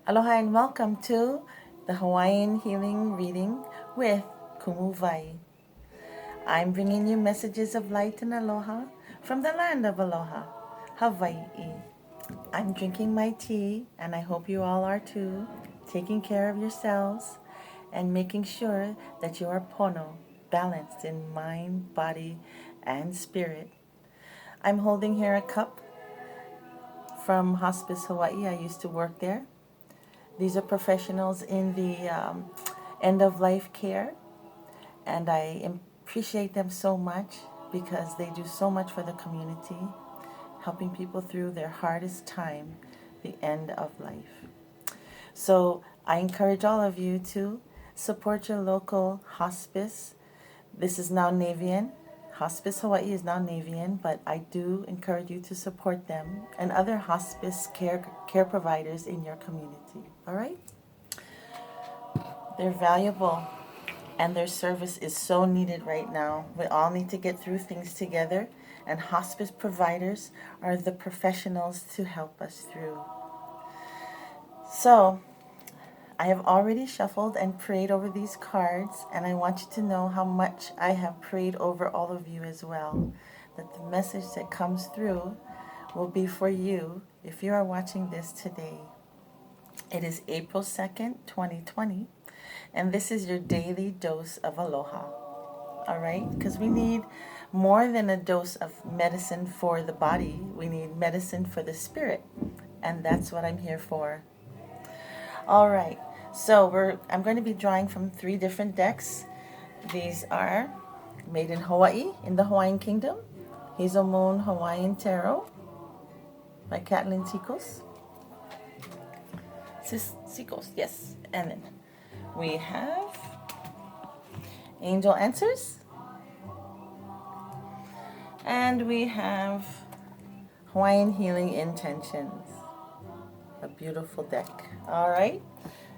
Aloha and welcome to the Hawaiian Healing Reading with Kumu Wai. I'm bringing you messages of light and aloha from the land of aloha, Hawaii. I'm drinking my tea, and I hope you all are too, taking care of yourselves and making sure that you are pono, balanced in mind, body, and spirit. I'm holding here a cup from Hospice Hawaii. I used to work there. These are professionals in the end of life care, and I appreciate them so much because they do so much for the community, helping people through their hardest time, the end of life. So I encourage all of you to support your local hospice. This is now Navian. Hospice Hawaii is now Navian, but I do encourage you to support them and other hospice care providers in your community. All right? They're valuable, and their service is so needed right now. We all need to get through things together, and hospice providers are the professionals to help us through. So, I have already shuffled and prayed over these cards, and I want you to know how much I have prayed over all of you as well. That the message that comes through will be for you if you are watching this today. It is April 2nd, 2020, and this is your daily dose of aloha. All right? Because we need more than a dose of medicine for the body, we need medicine for the spirit, and that's what I'm here for. All right. So I'm going to be drawing from 3 different decks. These are made in Hawaii, in the Hawaiian Kingdom. Hazel Moon Hawaiian Tarot by Kathleen Sikos. Sikos, yes. And then we have Angel Answers. And we have Hawaiian Healing Intentions. A beautiful deck. All right.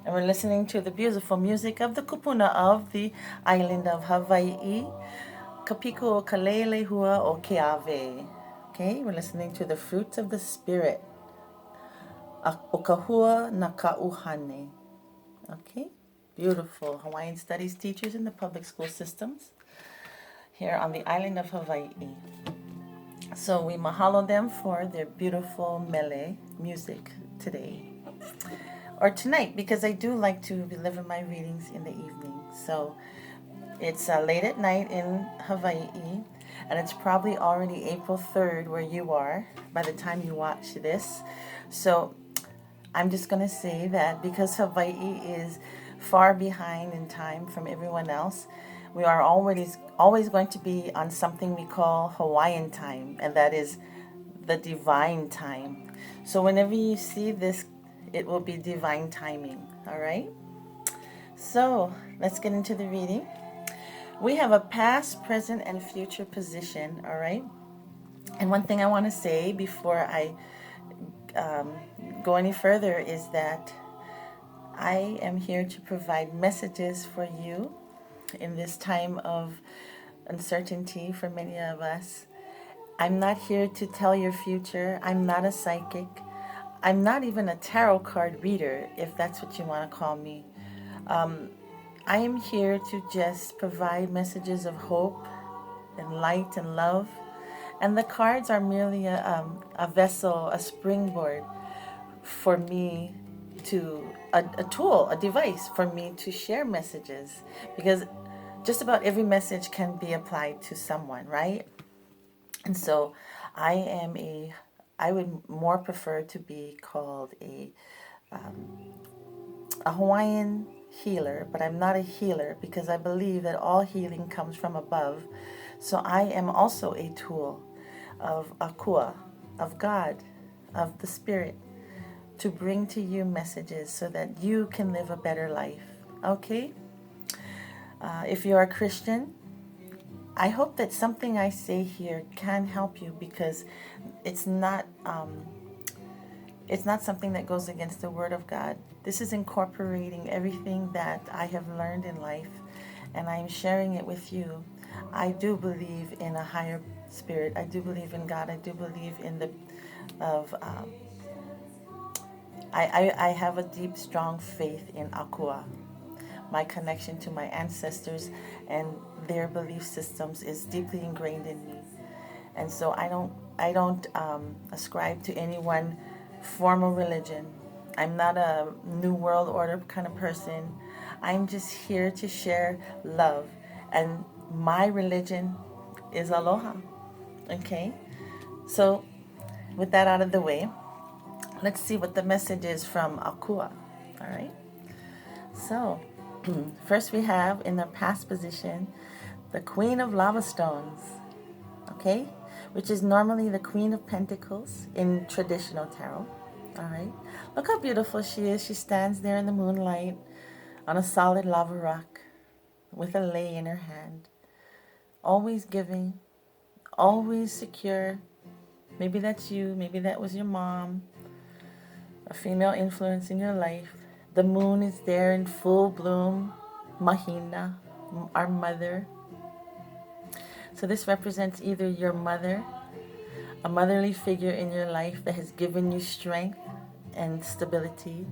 And we're listening to the beautiful music of the kupuna of the island of Hawaii, Piko o Lehua o Keawe. Okay, we're listening to the fruits of the spirit, o kahua na ka Uhane. Okay, beautiful Hawaiian studies teachers in the public school systems here on the island of Hawaii. So we mahalo them for their beautiful Mele music today. Or tonight, because I do like to deliver my readings in the evening. So it's late at night in Hawaii, and it's probably already April 3rd where you are by the time you watch this. So I'm just going to say that because Hawaii is far behind in time from everyone else, we are always going to be on something we call Hawaiian time, and that is the divine time. So whenever you see this, it will be divine timing, all right? So let's get into the reading. We have a past, present, and future position, all right? And one thing I want to say before I go any further is that I am here to provide messages for you in this time of uncertainty for many of us. I'm not here to tell your future. I'm not a psychic. I'm not even a tarot card reader, if that's what you want to call me. I am here to just provide messages of hope and light and love. And the cards are merely a vessel, a springboard for me a tool, a device for me to share messages. Because just about every message can be applied to someone, right? And so I would more prefer to be called a Hawaiian healer, but I'm not a healer because I believe that all healing comes from above. So I am also a tool of Akua, of God, of the Spirit, to bring to you messages so that you can live a better life. Okay? If you are a Christian, I hope that something I say here can help you because it's not something that goes against the Word of God. This is incorporating everything that I have learned in life, and I'm sharing it with you. I do believe in a higher spirit. I do believe in God. I do believe in I have a deep, strong faith in Akua. My connection to my ancestors and their belief systems is deeply ingrained in me. And so I don't ascribe to any one formal religion. I'm not a new world order kind of person. I'm just here to share love. And my religion is aloha. Okay? So with that out of the way, let's see what the message is from Akua. All right? So, first we have in the past position the Queen of Lava Stones, okay? Which is normally the Queen of Pentacles in traditional tarot. All right? Look how beautiful she is. She stands there in the moonlight on a solid lava rock with a lei in her hand. Always giving, always secure. Maybe that's you, maybe that was your mom, a female influence in your life. The moon is there in full bloom, Mahina, our mother. So this represents either your mother, a motherly figure in your life that has given you strength and stability,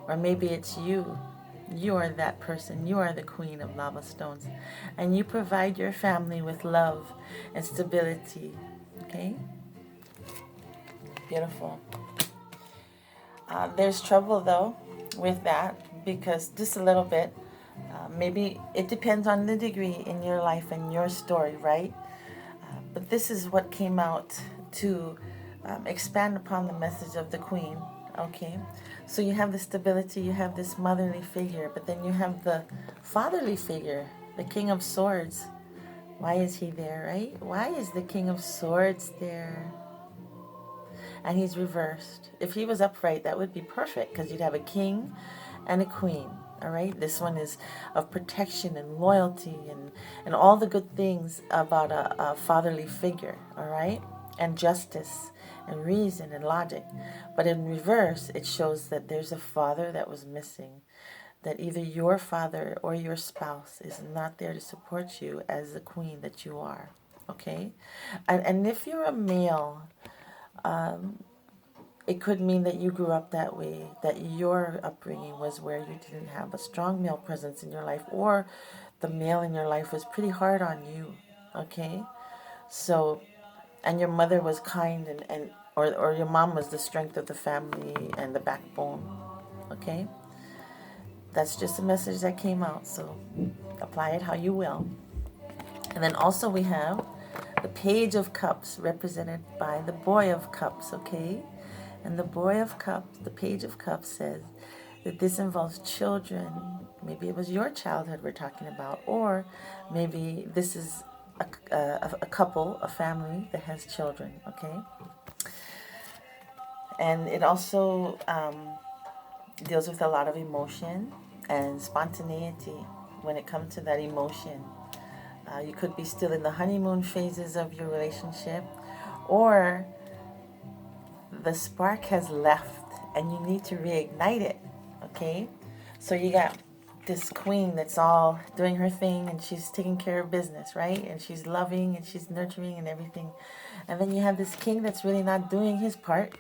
or maybe it's you. You are that person. You are the Queen of Lava Stones. And you provide your family with love and stability. Okay? Beautiful. There's trouble though with that because just a little bit. Maybe it depends on the degree in your life and your story, right? But this is what came out to expand upon the message of the Queen. Okay, so you have the stability, you have this motherly figure, but then you have the fatherly figure, the King of Swords. Why is he there, right? Why is the King of Swords there? And he's reversed. If he was upright, that would be perfect because you'd have a king and a queen. All right, this one is of protection and loyalty and all the good things about a fatherly figure. All right, and justice and reason and logic. But in reverse, it shows that there's a father that was missing, that either your father or your spouse is not there to support you as the queen that you are. Okay, and if you're a male, it could mean that you grew up that way, that your upbringing was where you didn't have a strong male presence in your life, or the male in your life was pretty hard on you, okay? So, and your mother was kind or your mom was the strength of the family and the backbone, okay? That's just a message that came out, so apply it how you will. And then also we have the Page of Cups represented by the Boy of Cups, okay? And the Boy of Cups, the Page of Cups says that this involves children. Maybe it was your childhood we're talking about, or maybe this is a couple, a family that has children, okay? And it also deals with a lot of emotion and spontaneity when it comes to that emotion. You could be still in the honeymoon phases of your relationship, or the spark has left and you need to reignite it, okay? So you got this queen that's all doing her thing and she's taking care of business, right? And she's loving and she's nurturing and everything. And then you have this king that's really not doing his part.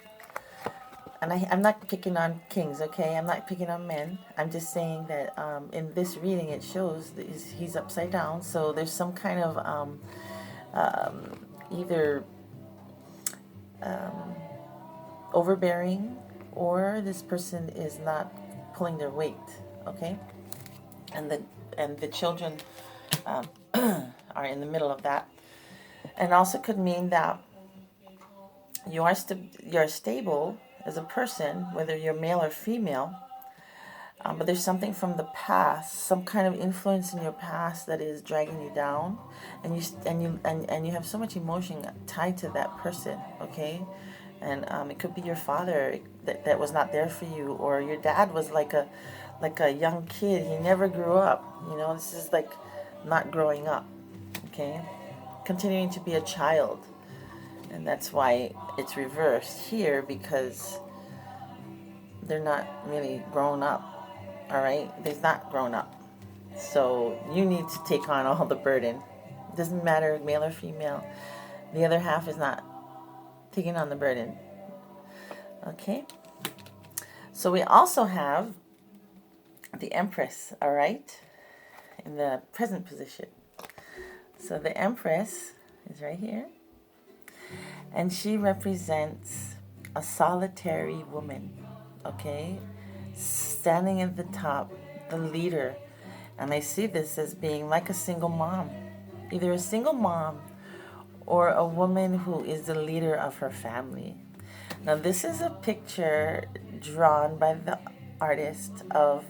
And I'm not picking on kings, okay? I'm not picking on men. I'm just saying that in this reading it shows that he's upside down. So there's some kind of either overbearing, or this person is not pulling their weight, okay? And the children are in the middle of that. And also could mean that you're stable as a person, whether you're male or female, but there's something from the past, some kind of influence in your past that is dragging you down, and you have so much emotion tied to that person, okay? And it could be your father that was not there for you, or your dad was like a young kid. He never grew up. You know, this is like not growing up, okay? Continuing to be a child. And that's why it's reversed here, because they're not really grown up, all right? They're not grown up. So you need to take on all the burden. It doesn't matter, male or female. The other half is not taking on the burden. Okay? So we also have the Empress, all right, in the present position. So the Empress is right here, and she represents a solitary woman, okay, standing at the top, the leader. And I see this as being like a single mom, either a single mom or a woman who is the leader of her family. Now, this is a picture drawn by the artist of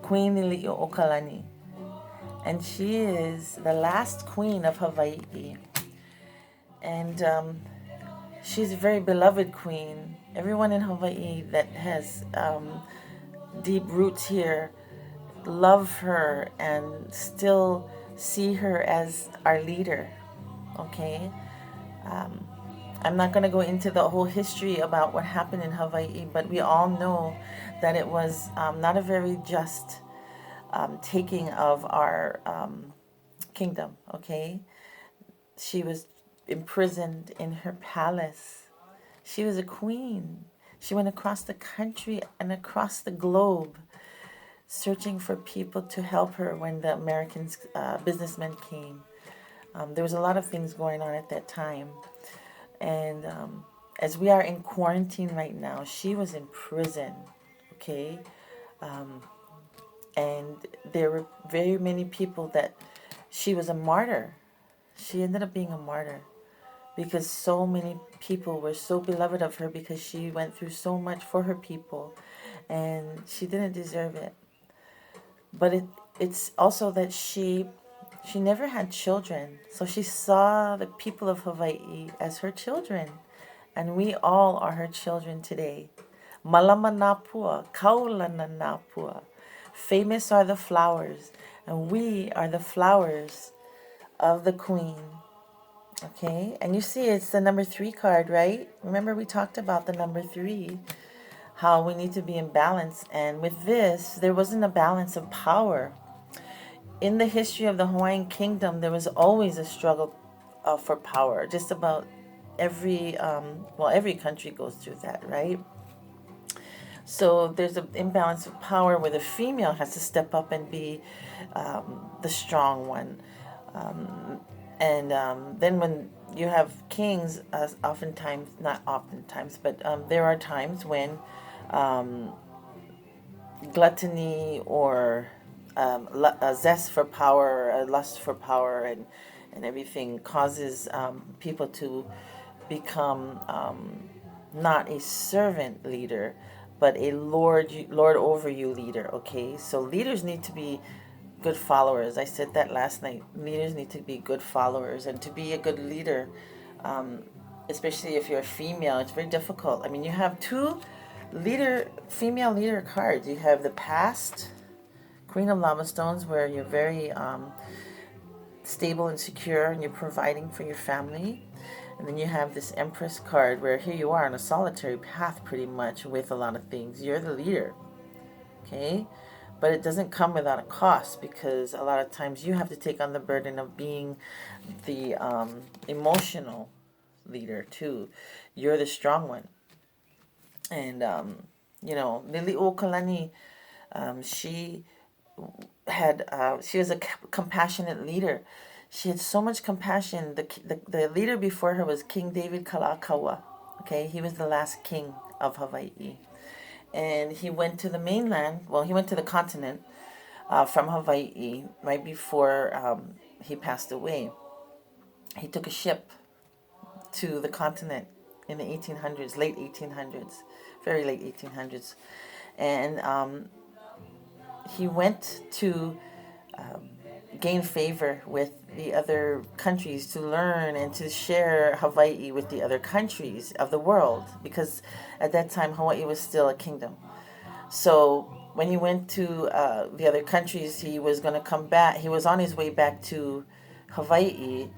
Queen Liliuokalani, and she is the last queen of Hawaii. And she's a very beloved queen. Everyone in Hawaii that has deep roots here love her and still see her as our leader. Okay? I'm not going to go into the whole history about what happened in Hawaii, but we all know that it was not a very just taking of our kingdom. Okay? She was imprisoned in her palace. She was a queen. She went across the country and across the globe searching for people to help her when the Americans, businessmen came. There was a lot of things going on at that time. And as we are in quarantine right now, she was in prison, okay? And there were very many people that she was a martyr. She ended up being a martyr because so many people were so beloved of her because she went through so much for her people and she didn't deserve it. But it's also that she never had children. So she saw the people of Hawaii as her children. And we all are her children today. Malama napua, kaulana napua. Famous are the flowers. And we are the flowers of the queen. Okay, and you see it's the number 3 card, right? Remember we talked about the number 3, how we need to be in balance. And with this, there wasn't a balance of power. In the history of the Hawaiian kingdom, there was always a struggle for power. Just about every country goes through that, right? So there's an imbalance of power where the female has to step up and be the strong one. And then when you have kings, oftentimes, not oftentimes, but there are times when gluttony or a zest for power, a lust for power, and everything causes people to become not a servant leader, but a lord over you leader. Okay, so leaders need to be good followers. I said that last night. Leaders need to be good followers, and to be a good leader, especially if you're a female, it's very difficult. I mean, you have 2 female leader cards. You have the past, Queen of Lava Stones, where you're very stable and secure, and you're providing for your family. And then you have this Empress card, where here you are on a solitary path, pretty much, with a lot of things. You're the leader, okay? But it doesn't come without a cost, because a lot of times you have to take on the burden of being the emotional leader too. You're the strong one. And Liliuokalani, she was a compassionate leader. She had so much compassion. The leader before her was King David Kalakaua. Okay, he was the last king of Hawaii. And he went to the mainland. Well, he went to the continent from Hawaii right before he passed away. He took a ship to the continent in the 1800s, late 1800s, very late 1800s. And he went to gain favor with the other countries, to learn and to share Hawaii with the other countries of the world, because at that time Hawaii was still a kingdom. So when he went to the other countries, he was going to come back. He was on his way back to Hawaii,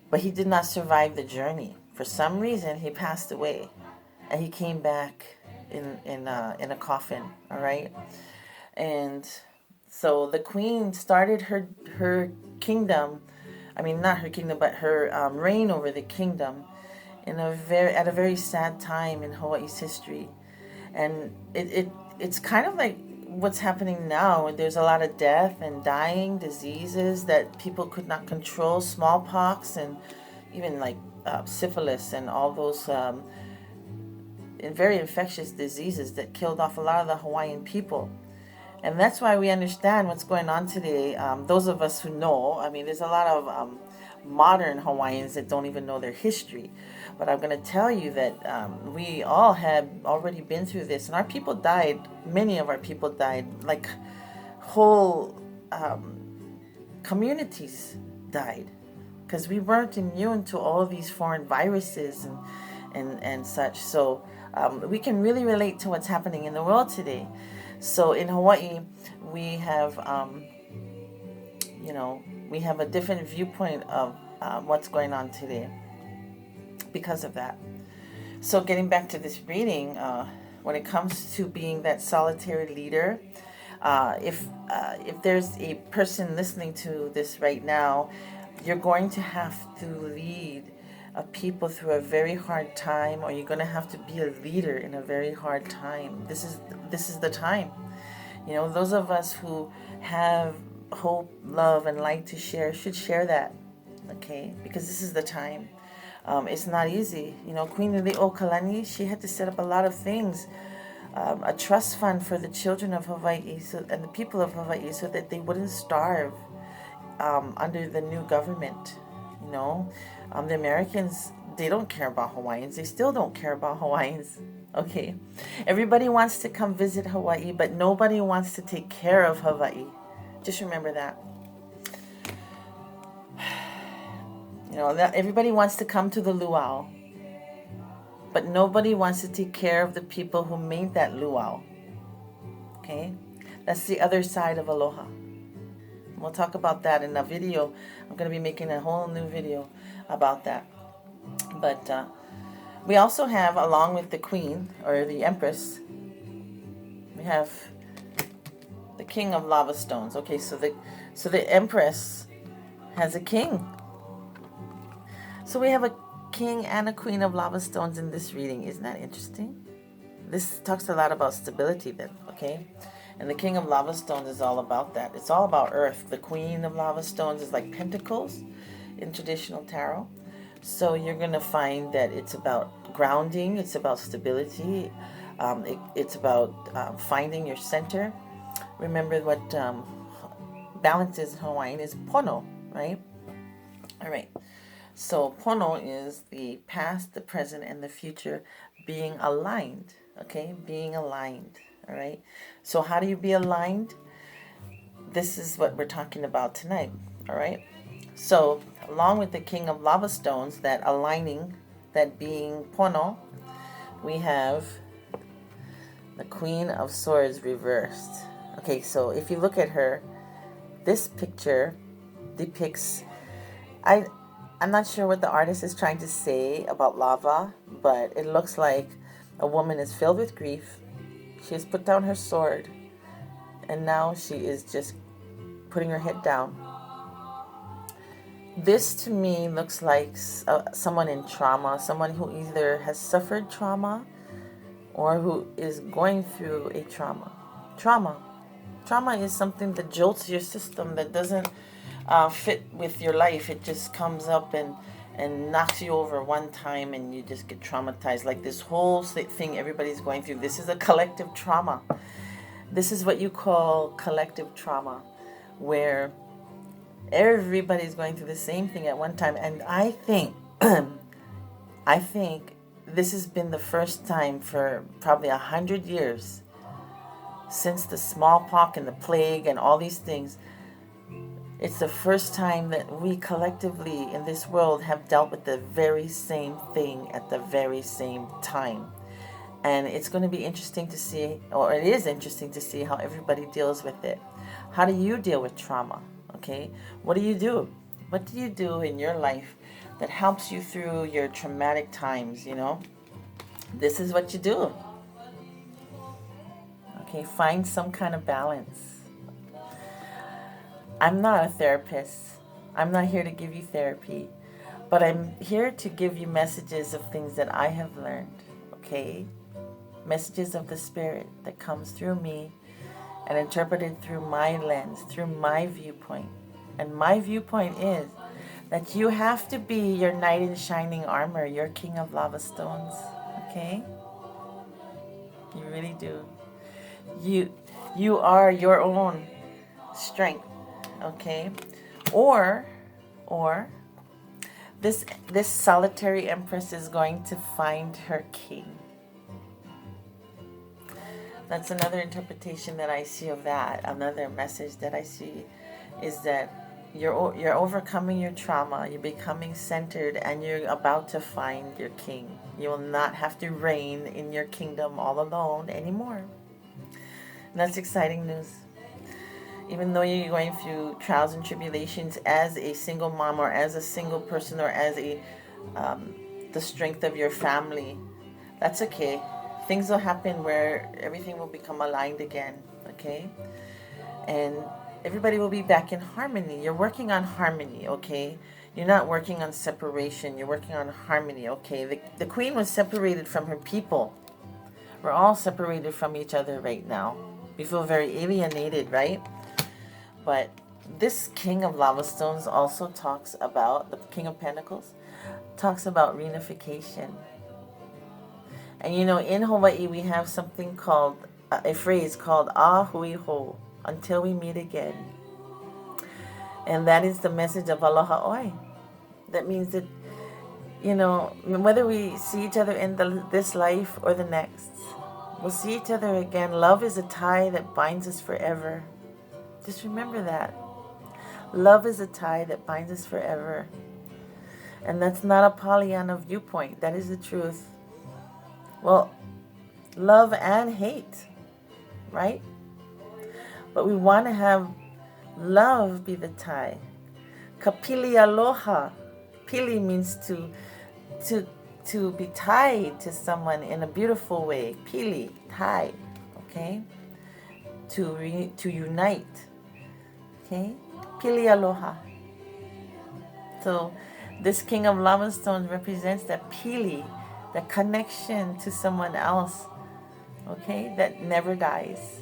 but he did not survive the journey. For some reason, he passed away, and he came back in a coffin. All right, and so the queen started her kingdom. I mean, not her kingdom, but her reign over the kingdom at a very sad time in Hawaii's history. And it's kind of like what's happening now. There's a lot of death and dying, diseases that people could not control, smallpox, and even like syphilis and all those very infectious diseases that killed off a lot of the Hawaiian people. And that's why we understand what's going on today. Those of us who know, I mean, there's a lot of modern Hawaiians that don't even know their history. But I'm going to tell you that we all have already been through this. And our people died, many of our people died, like whole communities died. Because we weren't immune to all of these foreign viruses and such. So we can really relate to what's happening in the world today. So in Hawaii, we have, we have a different viewpoint of what's going on today because of that. So getting back to this reading, when it comes to being that solitary leader, if there's a person listening to this right now, you're going to have to lead a people through a very hard time, or you're going to have to be a leader in a very hard time. This is the time. Those of us who have hope, love, and light to share should share that, okay? Because this is the time. It's not easy. Queen Lehua, she had to set up a lot of things. A trust fund for the children of Hawaii and the people of Hawaii so that they wouldn't starve under the new government. The Americans, they don't care about Hawaiians. They still don't care about Hawaiians. Okay. Everybody wants to come visit Hawaii, but nobody wants to take care of Hawaii. Just remember that. Everybody wants to come to the luau, but nobody wants to take care of the people who made that luau. Okay? That's the other side of aloha. We'll talk about that in a video. I'm going to be making a whole new video about that. But we also have, along with the queen or the empress, we have the king of lava stones. Okay, so the empress has a king. So we have a king and a queen of lava stones in this reading. Isn't that interesting? This talks a lot about stability then, okay? And the king of lava stones is all about that. It's all about earth. The queen of lava stones is like pentacles in traditional tarot. So you're going to find that it's about grounding. It's about stability. It's about finding your center. Remember what balance is in Hawaiian is pono, right? All right. So pono is the past, the present, and the future being aligned. Okay? Being aligned. All right? So how do you be aligned? This is what we're talking about tonight. All right? So along with the king of lava stones, that aligning, that being pono, we have the queen of swords reversed. Okay, so if you look at her, this picture depicts, I'm not sure what the artist is trying to say about lava, but it looks like a woman is filled with grief. She has put down her sword, and now she is just putting her head down. This to me looks like someone in trauma, someone who either has suffered trauma or who is going through a trauma. Trauma is something that jolts your system, that doesn't fit with your life. It just comes up and knocks you over one time and you just get traumatized. Like this whole thing everybody's going through. This is a collective trauma. This is what you call collective trauma, where everybody's going through the same thing at one time. And I think this has been the first time for probably 100 years since the smallpox and the plague and all these things. It's the first time that we collectively in this world have dealt with the very same thing at the very same time. And it's going to be interesting to see, or it is interesting to see how everybody deals with it. How do you deal with trauma? Okay, what do you do? What do you do in your life that helps you through your traumatic times, This is what you do. Okay, find some kind of balance. I'm not a therapist. I'm not here to give you therapy. But I'm here to give you messages of things that I have learned, okay? messages of the Spirit that comes through me and interpreted through my lens, through my viewpoint. And my viewpoint is that you have to be your knight in shining armor, your king of lava stones. Okay? You really do. You are your own strength. Okay? Or this solitary empress is going to find her king. That's another interpretation that I see of that. Another message that I see is that you're overcoming your trauma, you're becoming centered, and you're about to find your king. You will not have to reign in your kingdom all alone anymore. And that's exciting news. Even though you're going through trials and tribulations as a single mom or as a single person or as the strength of your family, that's okay. Things will happen where everything will become aligned again, okay? And everybody will be back in harmony. You're working on harmony, okay? You're not working on separation. You're working on harmony, okay? The queen was separated from her people. We're all separated from each other right now. We feel very alienated, right? But this king of lava stones also talks about, the king of pentacles, talks about reunification. And you know, in Hawaii, we have something called, a phrase called Ahonui ho, until we meet again. And that is the message of Aloha Oi. That means that, you know, whether we see each other in this life or the next, we'll see each other again. Love is a tie that binds us forever. Just remember that. Love is a tie that binds us forever. And that's not a Pollyanna viewpoint. That is the truth. Well, love and hate, right? But we want to have love be the tie. Kapili aloha. Pili means to be tied to someone in a beautiful way. Pili, tie, okay? To unite, okay? Pili aloha. So this king of lava stones represents that pili, the connection to someone else, okay, that never dies,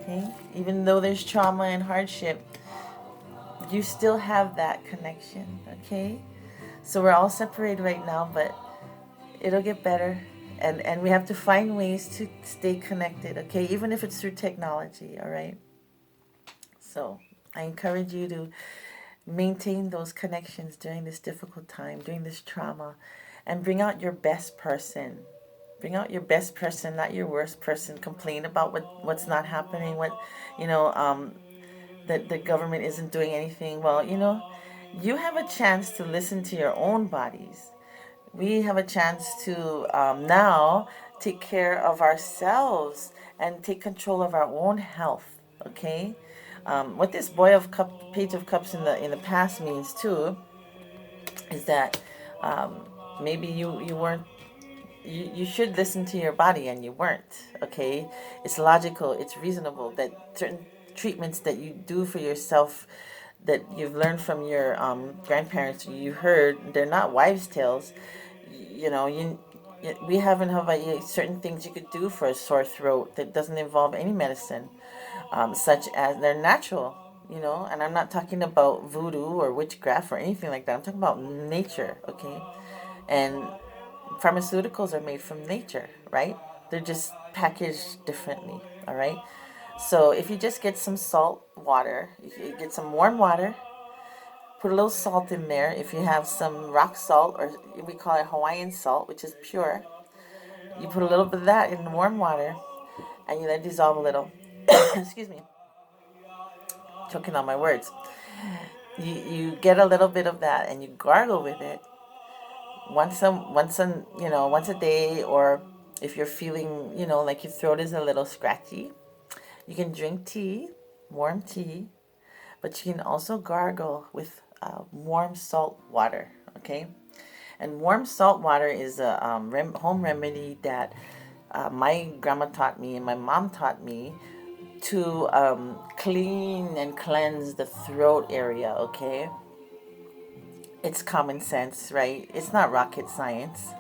okay? Even though there's trauma and hardship, you still have that connection, okay? So we're all separated right now, but it'll get better. And we have to find ways to stay connected, okay? Even if it's through technology, all right? So I encourage you to maintain those connections during this difficult time, during this trauma, and bring out your best person. Bring out your best person, not your worst person. Complain about what's not happening, that the government isn't doing anything. Well, you know, you have a chance to listen to your own bodies. We have a chance to now take care of ourselves and take control of our own health, okay? What this Page of Cups in the past means too is that maybe you weren't, you should listen to your body and you weren't, okay? It's logical, it's reasonable that certain treatments that you do for yourself that you've learned from your grandparents, you heard, they're not wives' tales. You know, we have in Hawaii certain things you could do for a sore throat that doesn't involve any medicine, such as they're natural, you know, and I'm not talking about voodoo or witchcraft or anything like that. I'm talking about nature, okay? And pharmaceuticals are made from nature, right? They're just packaged differently, all right? So if you just get some salt water, you get some warm water, put a little salt in there. If you have some rock salt, or we call it Hawaiian salt, which is pure, you put a little bit of that in the warm water and you let it dissolve a little. Excuse me. Choking on my words. You get a little bit of that and you gargle with it once a day, or if you're feeling, you know, like your throat is a little scratchy, you can drink tea, warm tea, but you can also gargle with warm salt water, okay? And warm salt water is a home remedy that my grandma taught me and my mom taught me to clean and cleanse the throat area, okay? It's common sense, right? It's not rocket science.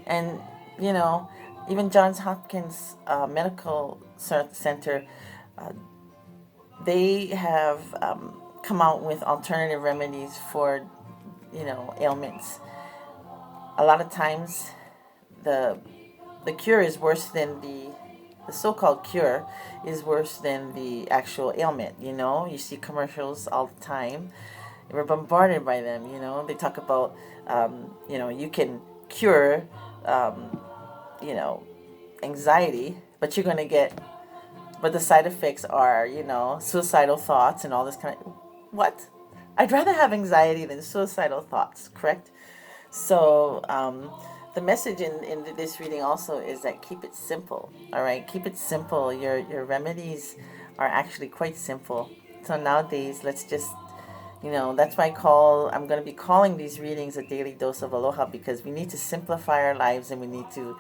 And, you know, even Johns Hopkins Medical Center, uh, they have come out with alternative remedies for, ailments. A lot of times, the the cure is worse than the so-called cure is worse than the actual ailment. You see commercials all the time. We're bombarded by them. They talk about, you can cure, um, you know, anxiety, but you're going to get, but the side effects are, suicidal thoughts and all this kind of, what? I'd rather have anxiety than suicidal thoughts, correct? So, the message in this reading also is that keep it simple, all right? Keep it simple. Your remedies are actually quite simple. So nowadays, let's just, that's why I'm going to be calling these readings a daily dose of aloha, because we need to simplify our lives and we need to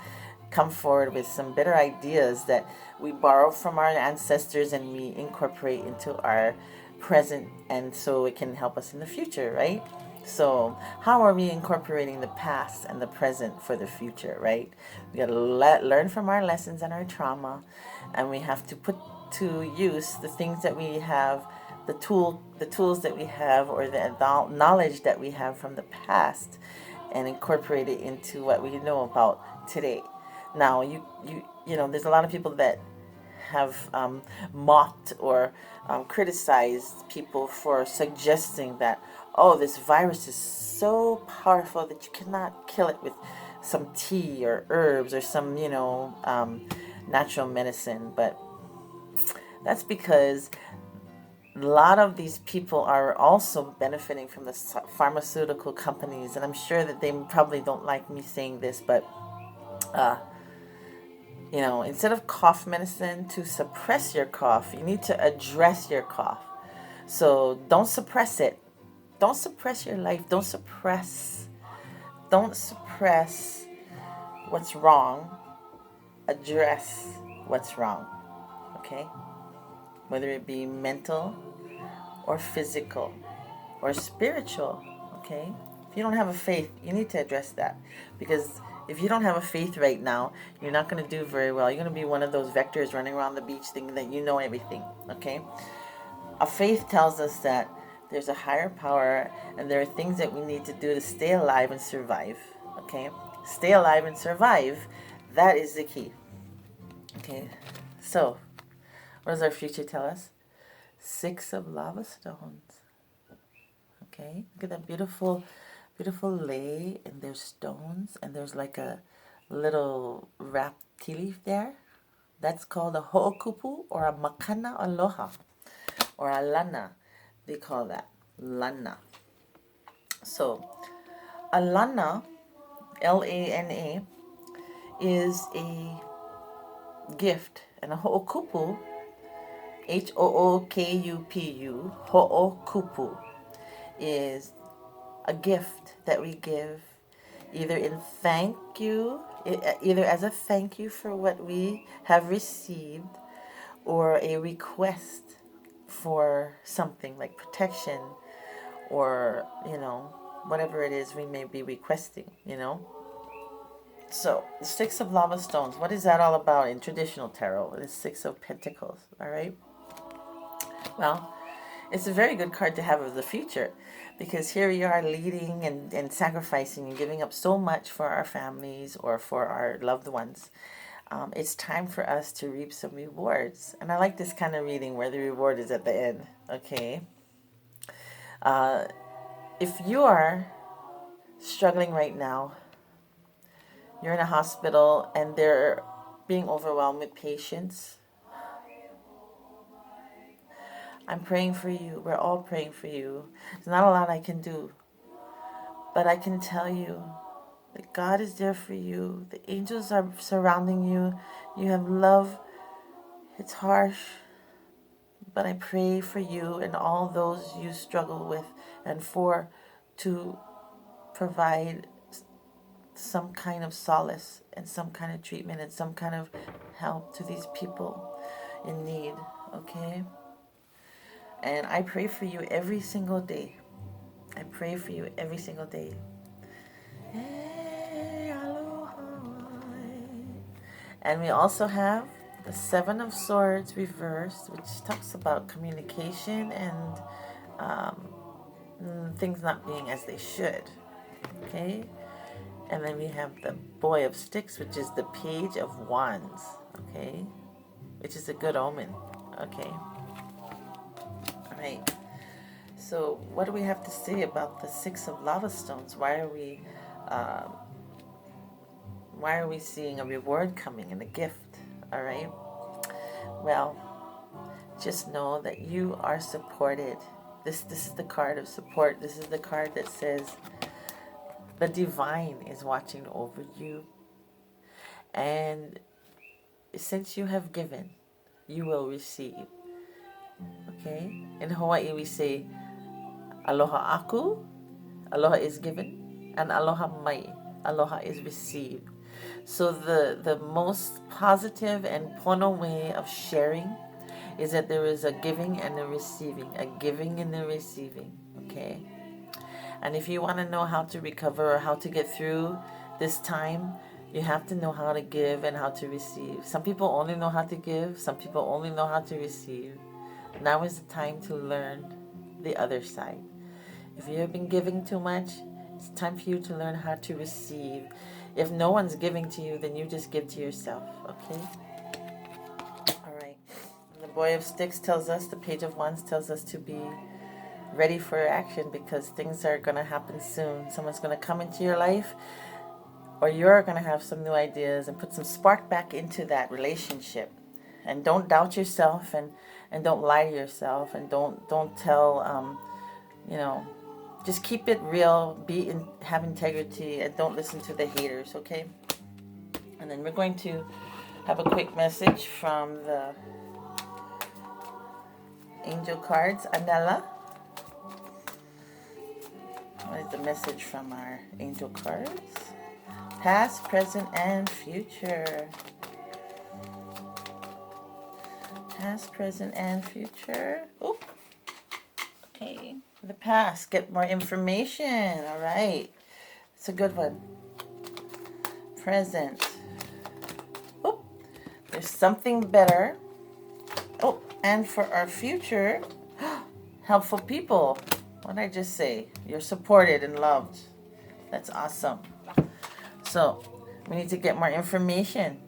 come forward with some better ideas that we borrow from our ancestors and we incorporate into our present, and so it can help us in the future, right? So how are we incorporating the past and the present for the future, right? We got to learn from our lessons and our trauma, and we have to put to use the things that we have, the tools that we have, or the knowledge that we have from the past, and incorporate it into what we know about today. Now, there's a lot of people that have mocked or criticized people for suggesting that, oh, this virus is so powerful that you cannot kill it with some tea or herbs or some, natural medicine. But that's because a lot of these people are also benefiting from the pharmaceutical companies. And I'm sure that they probably don't like me saying this, but instead of cough medicine to suppress your cough, you need to address your cough. So don't suppress it. Don't suppress your life. Don't suppress what's wrong. Address what's wrong. Okay? Whether it be mental or physical or spiritual. Okay? If you don't have a faith, you need to address that, because if you don't have a faith right now, you're not going to do very well. You're going to be one of those vectors running around the beach thinking that you know everything, okay? A faith tells us that there's a higher power and there are things that we need to do to stay alive and survive, okay? Stay alive and survive, that is the key, okay? So, what does our future tell us? 6 of lava stones, okay? Look at that beautiful lei, and there's stones, and there's like a little wrapped tea leaf there. That's called a ho'okupu, or a makana aloha, or a lana. They call that lana. So a lana, Lana, is a gift, and a ho'okupu, Hookupu, ho'okupu, is a gift that we give either either as a thank you for what we have received, or a request for something like protection, or whatever it is we may be requesting. So the 6 of lava stones, what is that all about in traditional tarot? It is 6 of pentacles. All right, well, it's a very good card to have of the future, because here we are leading and sacrificing and giving up so much for our families or for our loved ones. It's time for us to reap some rewards. And I like this kind of reading where the reward is at the end. Okay. If you are struggling right now, you're in a hospital and they're being overwhelmed with patients, I'm praying for you. We're all praying for you. There's not a lot I can do, but I can tell you that God is there for you. The angels are surrounding you. You have love. It's harsh, but I pray for you and all those you struggle with and for, to provide some kind of solace and some kind of treatment and some kind of help to these people in need, okay? And I pray for you every single day. I pray for you every single day. Hey, aloha. And we also have the Seven of Swords reversed, which talks about communication and things not being as they should. Okay? And then we have the Boy of Sticks, which is the Page of Wands. Okay? Which is a good omen. Okay? All right. So what do we have to say about the Six of Lava Stones? Why are we seeing a reward coming and a gift? All right? Well, just know that you are supported. This is the card of support. This is the card that says the divine is watching over you. And since you have given, you will receive. Okay? In Hawaii, we say, aloha aku, aloha is given, and aloha mai, aloha is received. So the most positive and pono way of sharing is that there is a giving and a receiving, a giving and a receiving, okay? And if you want to know how to recover or how to get through this time, you have to know how to give and how to receive. Some people only know how to give, some people only know how to receive. Now is the time to learn the other side. If you have been giving too much, it's time for you to learn how to receive. If no one's giving to you, then you just give to yourself, okay? All right. The Boy of Sticks tells us, the Page of Wands tells us to be ready for action because things are going to happen soon. Someone's going to come into your life, or you're going to have some new ideas and put some spark back into that relationship. And don't doubt yourself, and don't lie to yourself, and don't tell, just keep it real, have integrity, and don't listen to the haters, okay? And then we're going to have a quick message from the angel cards. Anela, what is the message from our angel cards? Past, present, and future. Past, present, and future. Oop. Okay. The past, get more information. All right. It's a good one. Present. Oh, there's something better. Oh, and for our future, helpful people. What did I just say? You're supported and loved. That's awesome. So, we need to get more information.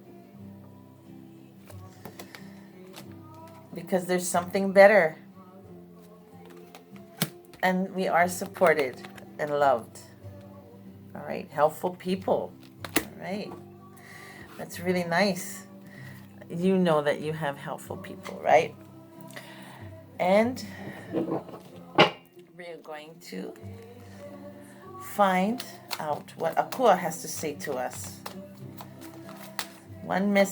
Because there's something better. And we are supported and loved. All right, helpful people. All right, that's really nice. You know that you have helpful people, right? And we're going to find out what Akua has to say to us. One message.